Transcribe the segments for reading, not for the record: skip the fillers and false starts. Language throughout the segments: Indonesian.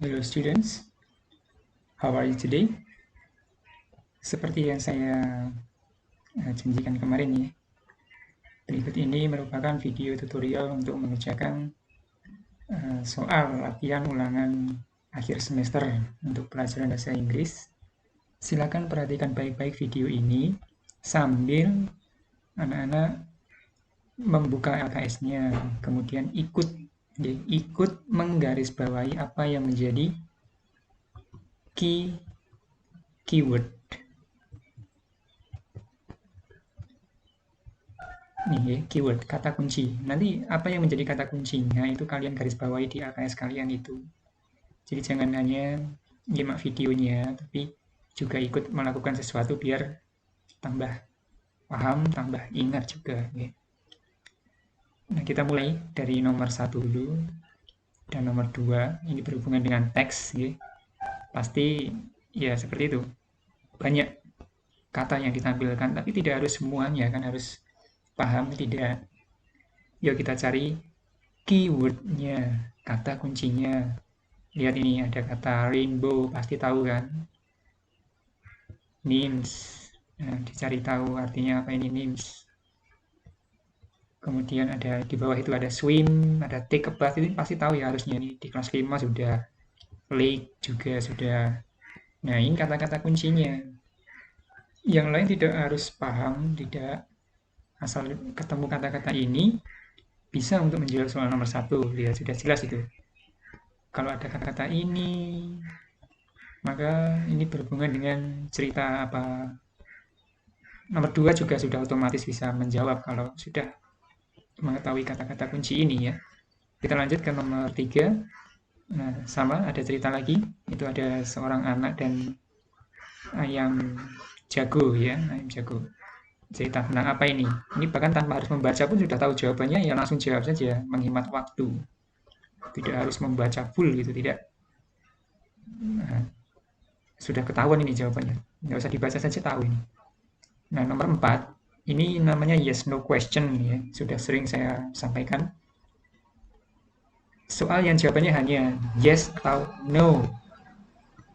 Hello students, how are you today? Seperti yang saya janjikan kemarin ya, berikut ini merupakan video tutorial untuk mengerjakan soal latihan ulangan akhir semester untuk pelajaran bahasa Inggris. Silakan perhatikan baik-baik video ini sambil anak-anak membuka LKS-nya, kemudian ikut menggarisbawahi apa yang menjadi keyword. Nih ya, keyword, kata kunci. Nanti apa yang menjadi kata kuncinya itu kalian garis bawahi di AKS kalian itu. Jadi jangan hanya nyimak videonya, tapi juga ikut melakukan sesuatu biar tambah paham, tambah ingat juga. Ya. Nah, kita mulai dari nomor 1 dulu. Dan nomor 2, ini berhubungan dengan teks. Ya. Pasti ya seperti itu. Banyak kata yang ditampilkan, tapi tidak harus semuanya, kan harus paham, tidak. Yuk kita cari keywordnya, kata kuncinya. Lihat ini ada kata rainbow, pasti tahu kan? Names. Nah, dicari tahu artinya apa ini names. Kemudian ada di bawah itu ada swim, ada take a bath, itu pasti tahu ya harusnya. Ini di kelas 5 sudah. Lake juga sudah. Nah, ini kata-kata kuncinya. Yang lain tidak harus paham, tidak asal ketemu kata-kata ini bisa untuk menjawab soal nomor 1. Lihat sudah jelas itu. Kalau ada kata-kata ini, maka ini berhubungan dengan cerita apa. Nomor 2 juga sudah otomatis bisa menjawab kalau sudah mengetahui kata-kata kunci ini ya. Kita lanjut ke nomor 3. Nah, sama ada cerita lagi. Itu ada seorang anak dan ayam jago ya, ayam jago. Cerita tentang apa ini? Ini bahkan tanpa harus membaca pun sudah tahu jawabannya, ya langsung jawab saja, menghemat waktu. Tidak harus membaca full gitu, tidak. Nah, sudah ketahuan ini jawabannya. Nggak usah dibaca saja tahu ini. Nah, nomor 4, ini namanya yes no question ya. Sudah sering saya sampaikan. Soal yang jawabannya hanya yes atau no.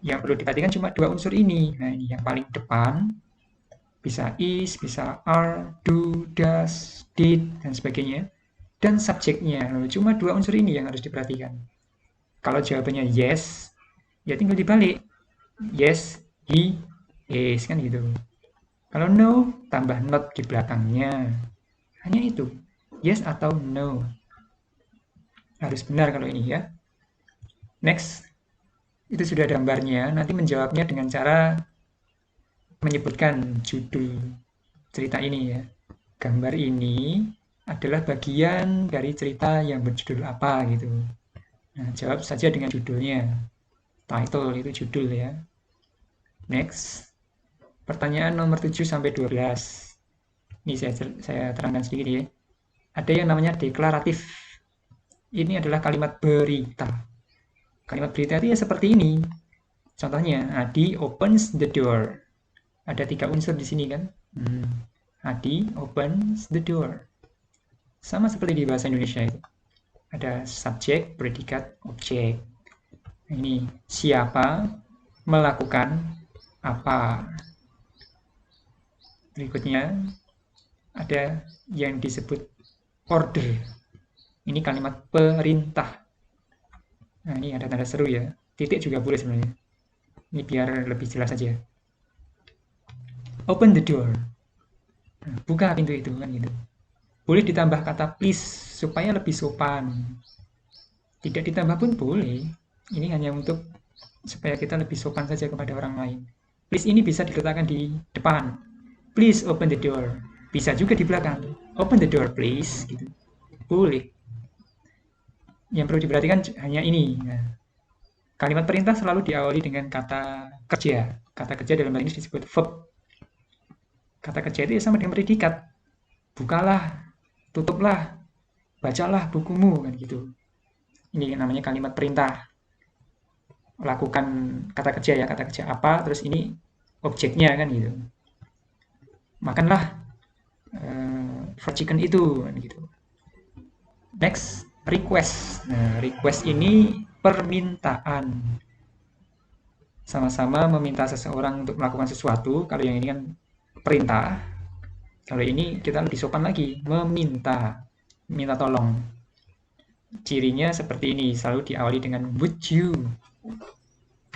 Yang perlu diperhatikan cuma 2 unsur ini. Nah, ini yang paling depan. Bisa is, bisa are, do, does, did, dan sebagainya. Dan subjeknya. Cuma 2 unsur ini yang harus diperhatikan. Kalau jawabannya yes, ya tinggal dibalik. Yes, he is, kan gitu. Kalau no, tambah not di belakangnya. Hanya itu. Yes atau no. Harus benar kalau ini ya. Next. Itu sudah gambarnya. Nanti menjawabnya dengan cara menyebutkan judul cerita ini ya. Gambar ini adalah bagian dari cerita yang berjudul apa gitu. Nah, jawab saja dengan judulnya. Title itu judul ya. Next. Pertanyaan nomor 7 sampai 12. Ini saya terangkan sedikit ya. Ada yang namanya deklaratif. Ini adalah kalimat berita. Kalimat berita itu ya seperti ini. Contohnya, Adi opens the door. Ada 3 unsur di sini kan. Adi opens the door. Sama seperti di bahasa Indonesia itu. Ada subjek, predikat, objek. Ini siapa melakukan apa. Berikutnya ada yang disebut order. Ini kalimat perintah. Nah, ini ada tanda seru ya. Titik juga boleh sebenarnya. Ini biar lebih jelas saja. Open the door. Nah, buka pintu itu kan gitu. Boleh ditambah kata please supaya lebih sopan. Tidak ditambah pun boleh. Ini hanya untuk supaya kita lebih sopan saja kepada orang lain. Please ini bisa diletakkan di depan. Please open the door. Bisa juga di belakang. Open the door please gitu. Boleh. Yang perlu diperhatikan hanya ini. Nah, kalimat perintah selalu diawali dengan kata kerja. Kata kerja dalam hal ini disebut verb. Kata kerja itu sama dengan predikat. Bukalah, tutuplah, bacalah bukumu kan gitu. Ini namanya kalimat perintah. Lakukan kata kerja ya, kata kerja apa, terus ini objeknya kan gitu. Makanlah fried chicken itu kan gitu. Next, request. Nah, request ini permintaan. Sama-sama meminta seseorang untuk melakukan sesuatu. Kalau yang ini kan perintah. Kalau ini kita lebih sopan lagi, meminta, minta tolong. Cirinya seperti ini, selalu diawali dengan would you.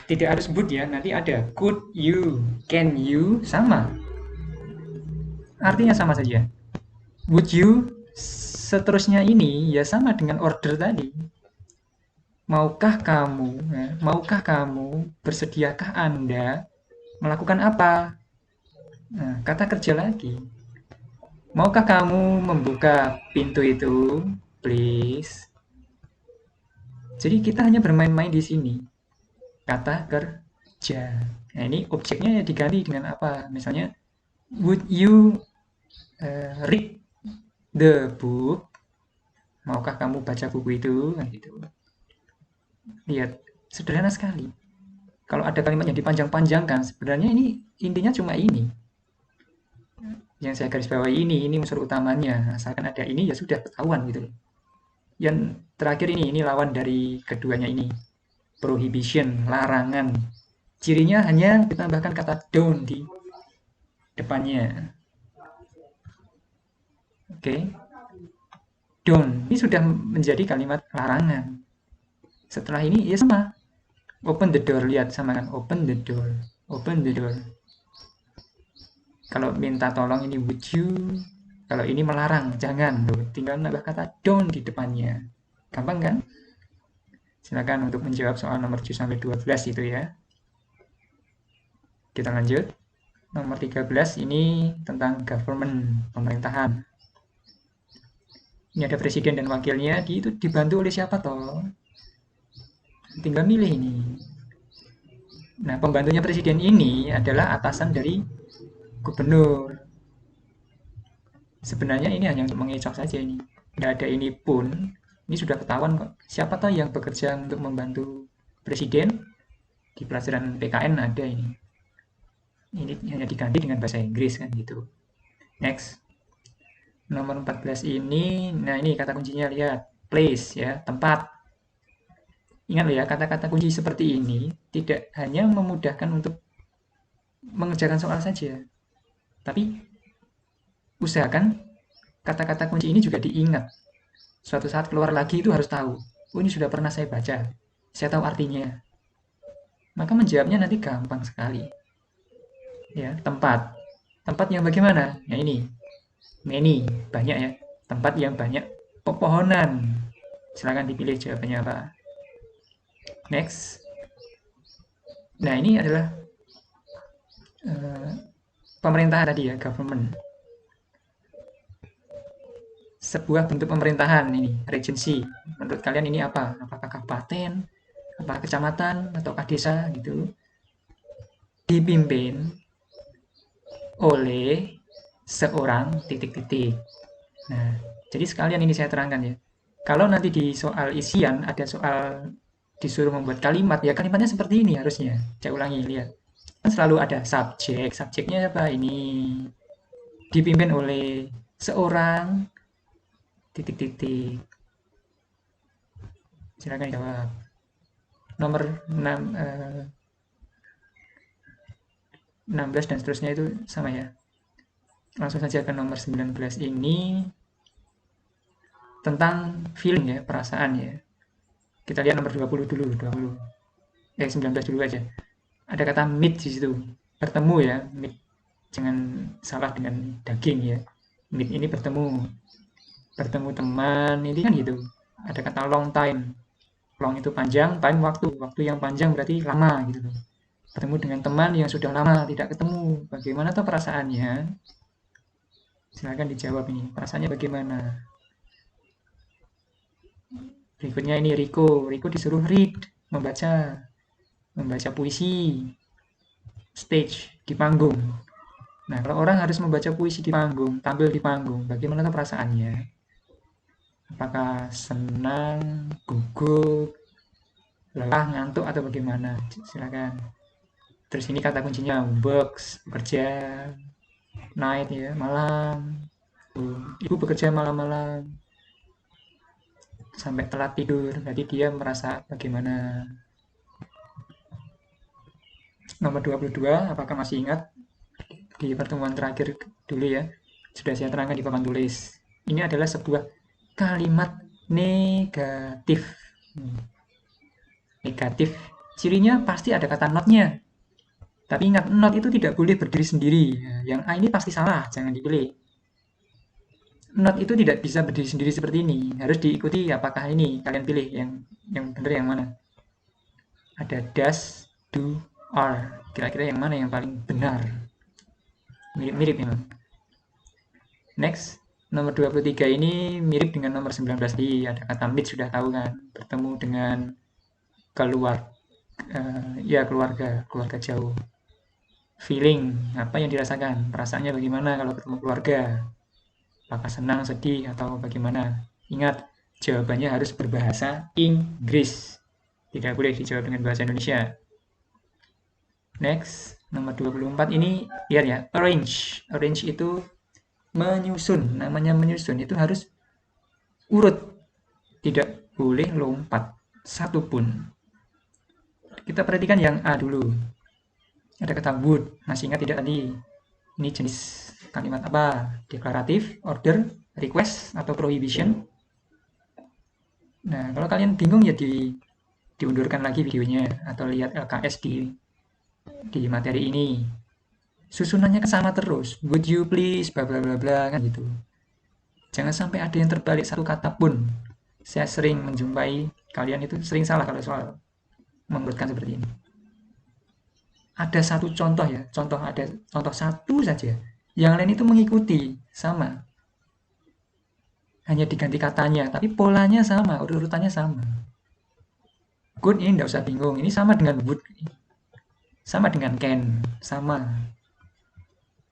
Tidak harus would ya, nanti ada could you, can you, sama. Artinya sama saja. Would you, seterusnya ini ya sama dengan order tadi. Maukah kamu, maukah kamu, bersediakah Anda melakukan apa? Nah, kata kerja lagi. Maukah kamu membuka pintu itu, please? Jadi kita hanya bermain-main di sini. Kata kerja. Nah, ini objeknya diganti dengan apa? Misalnya, would you read the book? Maukah kamu baca buku itu? Nah, gitu. Lihat, sederhana sekali. Kalau ada kalimat yang dipanjang-panjangkan, sebenarnya ini intinya cuma ini. Yang saya garis bawahi ini unsur utamanya. Asalkan ada ini, ya sudah ketahuan gitu. Yang terakhir ini lawan dari keduanya ini. Prohibition, larangan. Cirinya hanya ditambahkan kata don't di depannya. Oke. Don't. Ini sudah menjadi kalimat larangan. Setelah ini, ya sama. Open the door. Lihat, sama kan. Open the door. Open the door. Kalau minta tolong ini would you. Kalau ini melarang, jangan. Loh. Tinggal nambah kata don't di depannya. Gampang kan? Silakan untuk menjawab soal nomor 7-12 itu ya. Kita lanjut. Nomor 13 ini tentang government, pemerintahan. Ini ada presiden dan wakilnya, itu dibantu oleh siapa toh? Tinggal milih ini. Nah, pembantunya presiden ini adalah atasan dari gubernur. Sebenarnya ini hanya untuk mengecoh saja ini. Tidak ada ini pun, ini sudah ketahuan kok. Siapa tahu yang bekerja untuk membantu presiden? Di pelajaran PKN ada ini. Ini hanya diganti dengan bahasa Inggris kan gitu. Next. Nomor 14 ini, nah ini kata kuncinya lihat. Place ya, tempat. Ingat ya, kata-kata kunci seperti ini tidak hanya memudahkan untuk mengerjakan soal saja. Tapi usahakan kata-kata kunci ini juga diingat. Suatu saat keluar lagi itu harus tahu. Oh, ini sudah pernah saya baca. Saya tahu artinya. Maka menjawabnya nanti gampang sekali. Ya, tempat. Tempat yang bagaimana? Ya ini. Many, banyak ya. Tempat yang banyak pepohonan. Silakan dipilih jawabannya apa. Next. Nah, ini adalah pemerintahan tadi ya, government. Sebuah bentuk pemerintahan ini, regency. Menurut kalian ini apa? Apakah kabupaten, apakah kecamatan, ataukah desa gitu? Dipimpin oleh seorang titik-titik. Nah, jadi sekalian ini saya terangkan ya. Kalau nanti di soal isian ada soal disuruh membuat kalimat, ya kalimatnya seperti ini harusnya. Saya ulangi, lihat. Kan selalu ada subjek. Subjeknya apa? Ini dipimpin oleh seorang titik-titik. Silakan jawab. Nomor 16 dan seterusnya itu sama ya. Langsung saja ke nomor 19 ini tentang feeling ya, perasaan ya. Kita lihat nomor 20 dulu, 19 dulu aja. Ada kata meet di situ, bertemu ya, meet. Jangan salah dengan daging ya. Meet ini bertemu. Bertemu teman, ini kan gitu. Ada kata long time. Long itu panjang, time waktu. Waktu yang panjang berarti lama gitu. Bertemu dengan teman yang sudah lama tidak ketemu. Bagaimana tuh perasaannya? Silahkan dijawab ini. Perasaannya bagaimana? Berikutnya ini Riko. Riko disuruh read, membaca. Membaca puisi. Stage, di panggung. Nah, kalau orang harus membaca puisi di panggung, tampil di panggung, bagaimana tuh perasaannya? Apakah senang, gugup, lelah, ngantuk, atau bagaimana? Silakan. Terus ini kata kuncinya works, bekerja, night ya, malam. Ibu bekerja malam-malam. sampai telat tidur. Berarti dia merasa bagaimana. Nomor 22, apakah masih ingat di pertemuan terakhir dulu ya? Sudah saya terangkan di papan tulis. Ini adalah sebuah kalimat negatif. Negatif. Cirinya pasti ada kata notnya. Tapi ingat, not itu tidak boleh berdiri sendiri. Yang A ini pasti salah, jangan dipilih. Not itu tidak bisa berdiri sendiri seperti ini. Harus diikuti apakah ini. Kalian pilih yang benar yang mana. Ada does, do, are. Kira-kira yang mana yang paling benar? Mirip-mirip memang. Next, nomor 23 ini mirip dengan nomor 19 tadi. Ada kata meet, sudah tahu kan. Bertemu dengan keluarga jauh. Feeling, apa yang dirasakan? Perasaannya bagaimana kalau ketemu keluarga? Apakah senang, sedih, atau bagaimana? Ingat, jawabannya harus berbahasa Inggris. Tidak boleh dijawab dengan bahasa Indonesia. Next, nomor 24 ini, lihat ya, arrange. Arrange itu menyusun. Namanya menyusun, itu harus urut. Tidak boleh lompat satupun. Kita perhatikan yang A dulu. Ada kata would, masih ingat tidak tadi? Ini jenis kalimat apa? Deklaratif, order, request, atau prohibition. Nah, kalau kalian bingung ya diundurkan lagi videonya atau lihat LKS di materi ini. Susunannya kan sama terus. Would you please, bla bla bla bla kan gitu. Jangan sampai ada yang terbalik satu kata pun. Saya sering menjumpai kalian itu sering salah kalau soal mengurutkan seperti ini. Ada satu contoh ya, ada contoh satu saja. Yang lain itu mengikuti, sama. Hanya diganti katanya, tapi polanya sama, urutannya sama. Good ini tidak usah bingung, ini sama dengan would, sama dengan can, sama.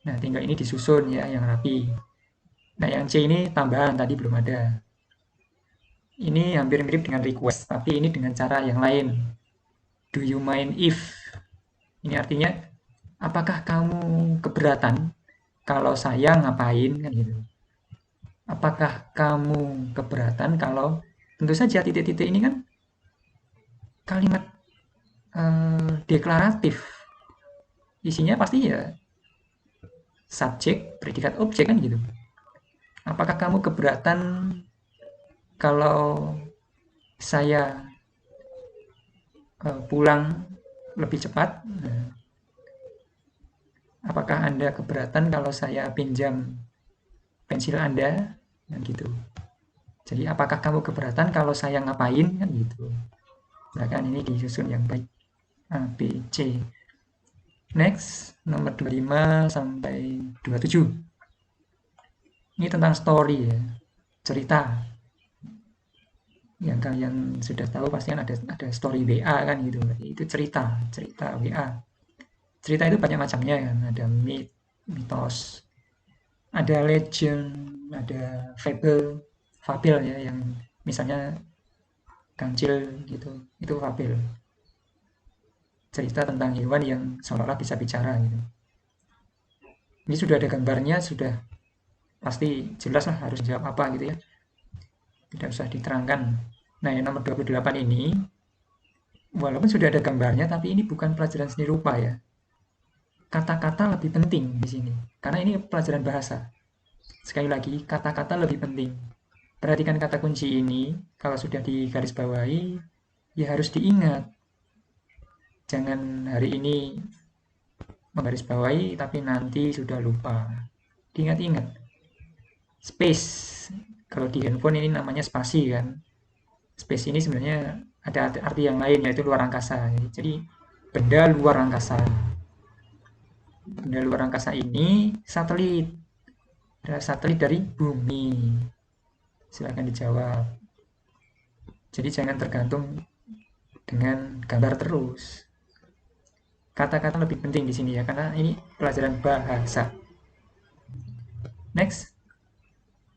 Nah, tinggal ini disusun ya, yang rapi. Nah, yang C ini tambahan, tadi belum ada. Ini hampir mirip dengan request, tapi ini dengan cara yang lain. Do you mind if? Ini artinya, apakah kamu keberatan kalau saya ngapain kan gitu. Apakah kamu keberatan kalau tentu saja titik-titik ini kan kalimat deklaratif. Isinya pasti ya subjek, predikat, objek kan gitu. Apakah kamu keberatan kalau saya pulang lebih cepat? Nah, apakah Anda keberatan kalau saya pinjam pensil Anda? Kan gitu. Jadi apakah kamu keberatan kalau saya ngapain? Kan gitu. Nah kan ini disusun yang baik. A, B, C. Next, nomor 25 sampai 27. Ini tentang story ya, cerita. Yang kalian sudah tahu pasti kan ada story WA kan gitu. Itu cerita WA. Cerita itu banyak macamnya kan, ada mitos, ada legend, ada fable ya, yang misalnya kancil gitu, itu fable. Cerita tentang hewan yang seolah-olah bisa bicara gitu. Ini sudah ada gambarnya, sudah pasti jelas lah harus jawab apa gitu ya. Tidak usah diterangkan. Nah, yang nomor 28 ini, walaupun sudah ada gambarnya, tapi ini bukan pelajaran seni rupa ya. Kata-kata lebih penting di sini, karena ini pelajaran bahasa. Sekali lagi, kata-kata lebih penting. Perhatikan kata kunci ini, kalau sudah digarisbawahi, ya harus diingat. Jangan hari ini menggarisbawahi, tapi nanti sudah lupa. Diingat-ingat. Space, kalau di handphone ini namanya spasi kan. Space ini sebenarnya ada arti yang lain, yaitu luar angkasa. Jadi, benda luar angkasa. Benda luar angkasa ini satelit. Ada satelit dari bumi. Silakan dijawab. Jadi jangan tergantung dengan gambar terus. Kata-kata lebih penting di sini ya, karena ini pelajaran bahasa. Next.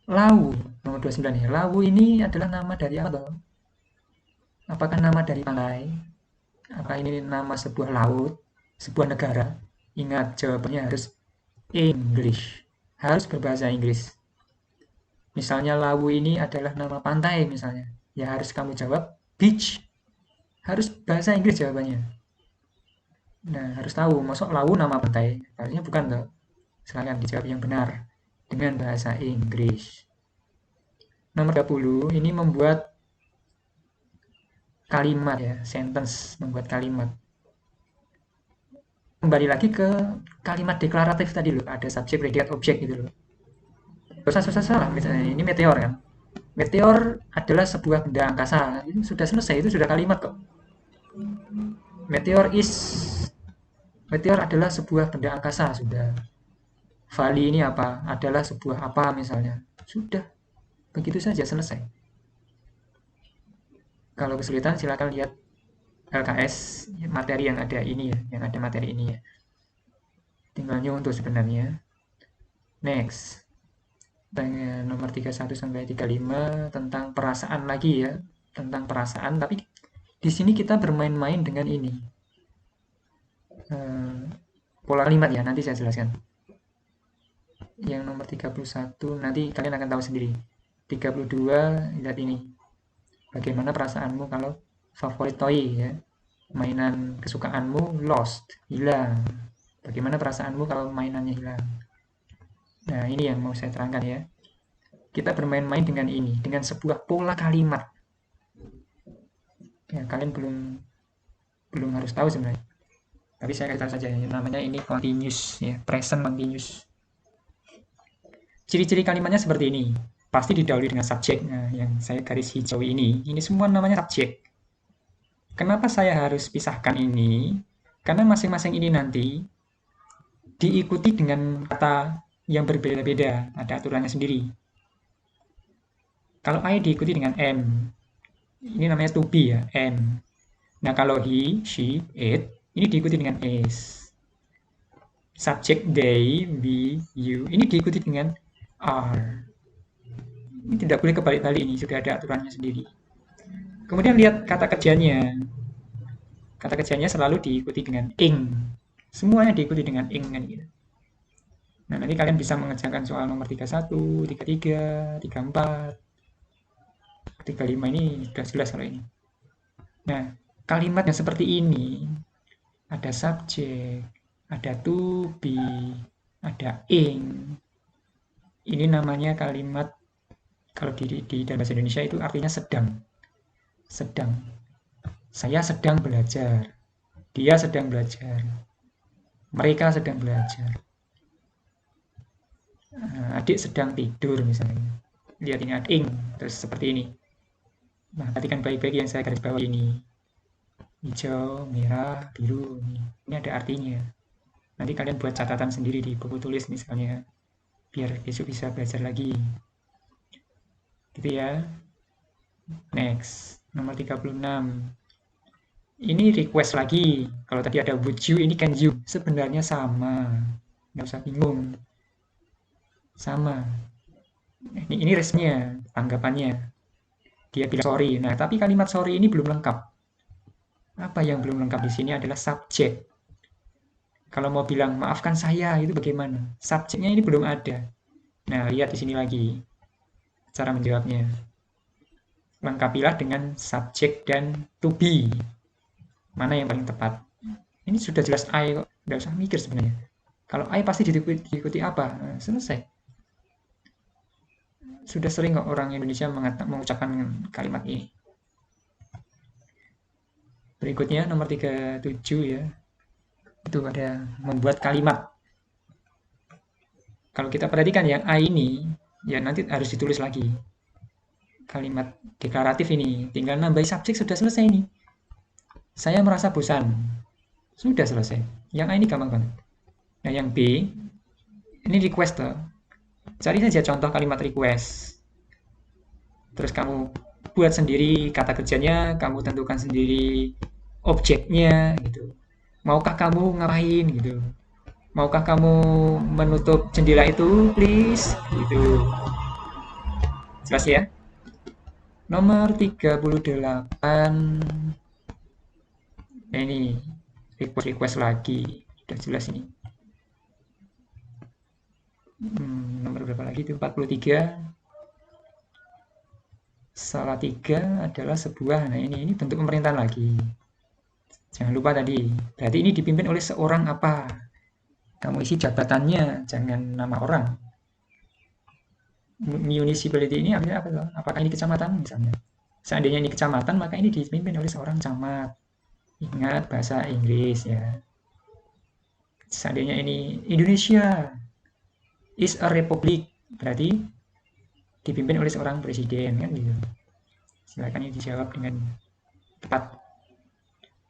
Lawu, nomor 29 ya. Lawu ini adalah nama dari apa toh? Apakah nama dari pantai? Apa ini nama sebuah laut? Sebuah negara? Ingat, jawabannya harus English. Harus berbahasa Inggris. Misalnya Lawu ini adalah nama pantai misalnya. ya harus kamu jawab beach. Harus bahasa Inggris jawabannya. Nah, harus tahu, masuk Lawu nama pantai. Harusnya bukan toh. Silahkan dijawab yang benar dengan bahasa Inggris. Nomor 30, ini membuat kalimat ya, sentence, membuat kalimat. Kembali lagi ke kalimat deklaratif tadi loh, ada subjek, predikat, objek gitu loh. Susah-susah salah, misalnya ini meteor kan. Meteor adalah sebuah benda angkasa. Itu sudah selesai, itu sudah kalimat kok. Meteor is Meteor adalah sebuah benda angkasa, sudah. Vali ini apa? Adalah sebuah apa misalnya. Sudah. Begitu saja selesai. Kalau kesulitan silakan lihat LKS materi yang ada ini ya, yang ada materi ini ya. Tinggal nyontoh sebenarnya. Next. Nomor 31 sampai 35 tentang perasaan lagi ya, tentang perasaan, tapi di sini kita bermain-main dengan ini. Pola kalimat ya, nanti saya jelaskan. Yang nomor 31 nanti kalian akan tahu sendiri. 32 lihat ini. Bagaimana perasaanmu kalau favorit toy ya, mainan kesukaanmu lost, hilang. Bagaimana perasaanmu kalau mainannya hilang. Nah, ini yang mau saya terangkan ya. Kita bermain-main dengan ini, dengan sebuah pola kalimat. Ya, kalian belum harus tahu sebenarnya. Tapi saya kasih tahu saja, ya, namanya ini continuous ya, present continuous. Ciri-ciri kalimatnya seperti ini. Pasti didahului dengan subjek. Nah, yang saya garis hijau ini semua namanya subjek. Kenapa saya harus pisahkan ini? Karena masing-masing ini nanti diikuti dengan kata yang berbeda-beda, ada aturannya sendiri. Kalau I diikuti dengan M, ini namanya to be ya, M. Nah, kalau he, she, it, ini diikuti dengan is. Subjek they, we, you, ini diikuti dengan are. Ini tidak boleh kebalik-balik, ini sudah ada aturannya sendiri. Kemudian lihat kata kerjanya. Kata kerjanya selalu diikuti dengan ing. Semuanya diikuti dengan ing kan gitu. Nah, nanti kalian bisa mengerjakan soal nomor 31, 33, 34, 35 ini sudah jelas kalau ini. Nah, kalimat yang seperti ini ada subjek, ada to be, ada ing. Ini namanya kalimat kalau di dalam bahasa Indonesia itu artinya sedang. Sedang. Saya sedang belajar. Dia sedang belajar. Mereka sedang belajar. Adik sedang tidur misalnya. Lihat ini ada ing, terus seperti ini. Nah, perhatikan baik-baik yang saya garis bawah ini. Hijau, merah, biru. Ini ada artinya. Nanti kalian buat catatan sendiri di buku tulis misalnya. Biar besok bisa belajar lagi. Gitu ya. Next. Nomor 36. Ini request lagi. Kalau tadi ada would you, ini can you. Sebenarnya sama. Nggak usah bingung. Sama. Ini resminya, tanggapannya. Dia bilang sorry. Nah, tapi kalimat sorry ini belum lengkap. Apa yang belum lengkap di sini adalah subjek. Kalau mau bilang maafkan saya itu bagaimana? Subjeknya ini belum ada. Nah, lihat di sini lagi cara menjawabnya. Lengkapilah dengan subjek dan to be. Mana yang paling tepat? Ini sudah jelas I kok, nggak usah mikir sebenarnya. Kalau I pasti diikuti apa? Nah, selesai. Sudah sering kok orang Indonesia mengucapkan kalimat ini. Berikutnya nomor 37 ya. Itu ada membuat kalimat. Kalau kita perhatikan yang I ini, ya nanti harus ditulis lagi. Kalimat deklaratif ini, tinggal nambahin subjek sudah selesai ini. Saya merasa bosan. Sudah selesai. Yang A ini gampang banget. Nah, yang B, ini request tuh. Cari saja contoh kalimat request. Terus kamu buat sendiri kata kerjanya, kamu tentukan sendiri objeknya gitu. Maukah kamu ngapain gitu? Maukah kamu menutup jendela itu, please? Gitu. Jelas ya? Nomor 38. Nah, ini request lagi. Sudah jelas ini. Nomor berapa lagi itu? 43. Salatiga adalah sebuah, nah ini bentuk pemerintahan lagi. Jangan lupa tadi, berarti ini dipimpin oleh seorang apa? Kamu isi jabatannya, jangan nama orang. Municipality ini artinya apa? Apakah ini kecamatan misalnya? Seandainya ini kecamatan, maka ini dipimpin oleh seorang camat. Ingat bahasa Inggris ya. Seandainya ini Indonesia is a republic, berarti dipimpin oleh seorang presiden kan gitu. Silakan ini dijawab dengan tepat.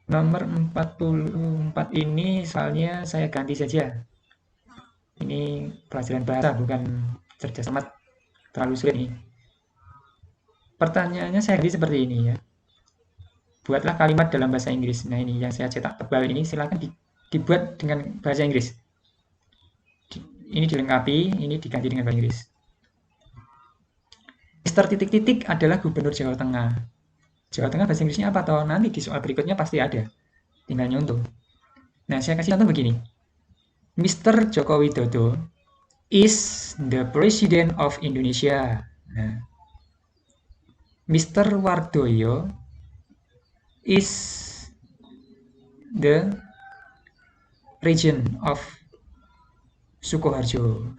Nomor 44 ini soalnya saya ganti saja. Ini pelajaran bahasa bukan cerdas amat, terlalu sulit ini. Pertanyaannya saya ganti seperti ini ya. Buatlah kalimat dalam bahasa Inggris. Nah ini yang saya cetak tebal ini silakan dibuat dengan bahasa Inggris. Ini dilengkapi, ini diganti dengan bahasa Inggris. Mister titik-titik adalah gubernur Jawa Tengah. Jawa Tengah bahasa Inggrisnya apa toh? Nanti di soal berikutnya pasti ada. Tinggal nyontoh. Nah, saya kasih contoh begini. Mr. Joko Widodo is the President of Indonesia. Nah, Mr. Wardoyo is the Regent of Sukoharjo.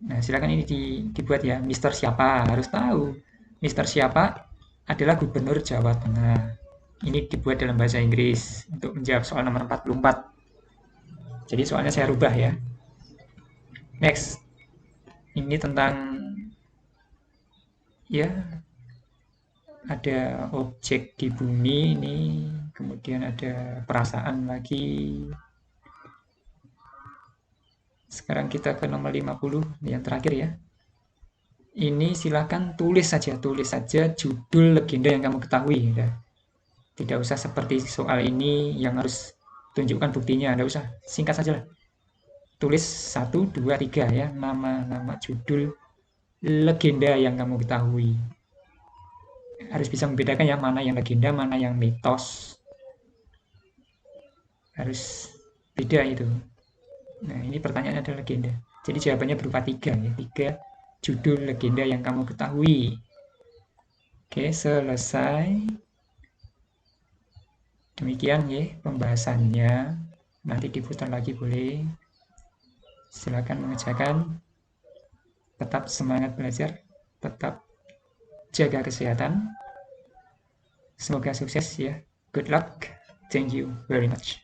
Nah, silakan ini dibuat ya. Mister siapa? Harus tahu. Mister siapa adalah gubernur Jawa Tengah. Ini dibuat dalam bahasa Inggris untuk menjawab soal nomor 44. Jadi soalnya saya rubah ya. Next. Ini tentang ya ada objek di bumi ini, kemudian ada perasaan lagi. Sekarang kita ke nomor 50 yang terakhir ya. Ini silakan tulis saja judul legenda yang kamu ketahui ya. Tidak usah seperti soal ini yang harus tunjukkan buktinya, tidak usah, singkat saja lah. Tulis 1, 2, 3 ya, nama judul legenda yang kamu ketahui. Harus bisa membedakan ya, mana yang legenda, mana yang mitos. Harus beda itu. Nah, ini pertanyaannya adalah legenda. Jadi jawabannya berupa 3 ya, 3 judul legenda yang kamu ketahui. Oke, selesai. Demikian ya pembahasannya. Nanti diputar lagi boleh. Silakan mengerjakan. Tetap semangat belajar, tetap jaga kesehatan. Semoga sukses ya. Good luck. Thank you very much.